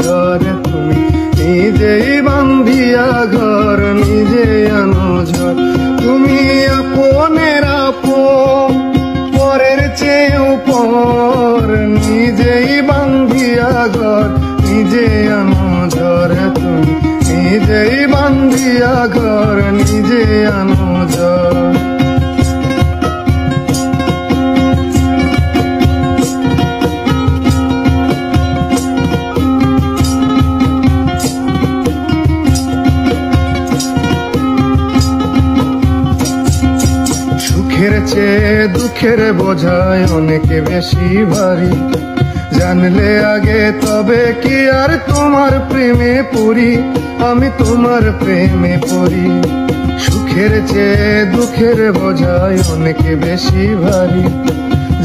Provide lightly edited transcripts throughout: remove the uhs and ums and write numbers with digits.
ঝড় তুমি নিজেই বান্ধিয়া ঘর নিজে আনো ঝড়। তুমি আপনের আপন পরের চেয়ে উপর নিজেই বান্ধিয়া ঘর নিজে আনো ঝড়। তুমি নিজেই বান্ধিয়া ঘর নিজে আনো ঝড়। সুখের চেয়ে দুঃখের বোঝায় অনেক বেশি ভারী, জানলে আগে তবে কি আর তোমার প্রেমে পড়ি, আমি তোমার প্রেমে পড়ি। সুখের চেয়ে দুঃখের বোঝায় অনেক বেশি ভারী,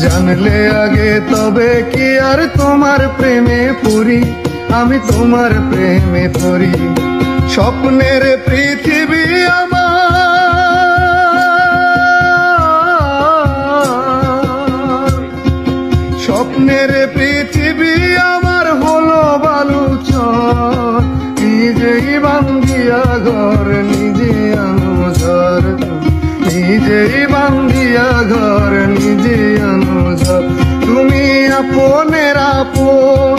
জানলে আগে তবে কি আর তোমার প্রেমে পড়ি, আমি তোমার প্রেমে পড়ি। স্বপ্নের পৃথিবী স্বপ্নের পৃথিবী আমার হলো বালুচর, নিজেই বান্ধিয়া ঘর নিজে আনো ঝড়। নিজেই বান্ধিয়া ঘর নিজে আনো ঝড়। তুমি আপনের আপন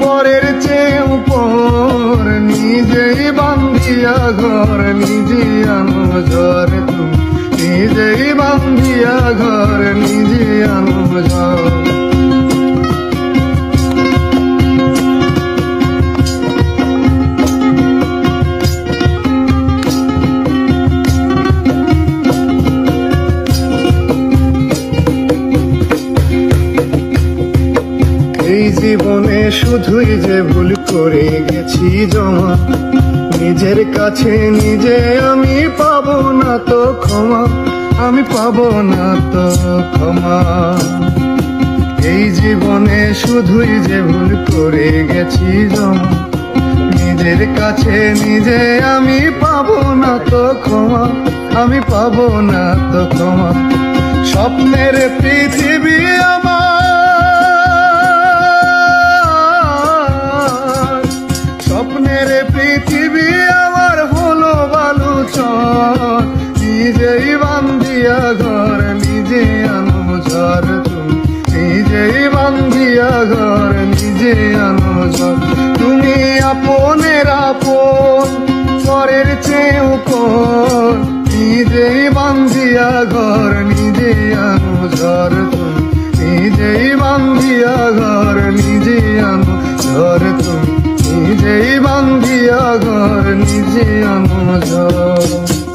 পরের চেয়ে উপর নিজেই বান্ধিয়া ঘর নিজে আনো ঝড়। তুমি নিজেই বান্ধিয়া ঘর নিজে আনো ঝড়। এই জীবনে শুধুই যে ভুল করে গেছি জমা, নিজের কাছে নিজে আমি পাবো না তো ক্ষমা, আমি পাবো না তো ক্ষমা। এই জীবনে শুধুই যে ভুল করে গেছি জমা, নিজের কাছে নিজে আমি পাবো না তো ক্ষমা, আমি পাবো না তো ক্ষমা। স্বপ্নের পৃথিবী স্বপ্নের পৃথিবী আমার হলো বালুচর, নিজেই বান্ধিয়া ঘর নিজে আনো ঝড়। তুমি নিজেই বান্ধিয়া ঘর নিজে আনো ঝড়। তুমি আপনের আপন পরের চেয়ে উপর নিজেই বান্ধিয়া ঘর নিজে আনো ঝড়। তুমি নিজেই বান্ধিয়া ঘর নিজে আনো ঝড়। তুমি নিজেই বান্ধিয়া ঘর নিজে আনো ঝড়।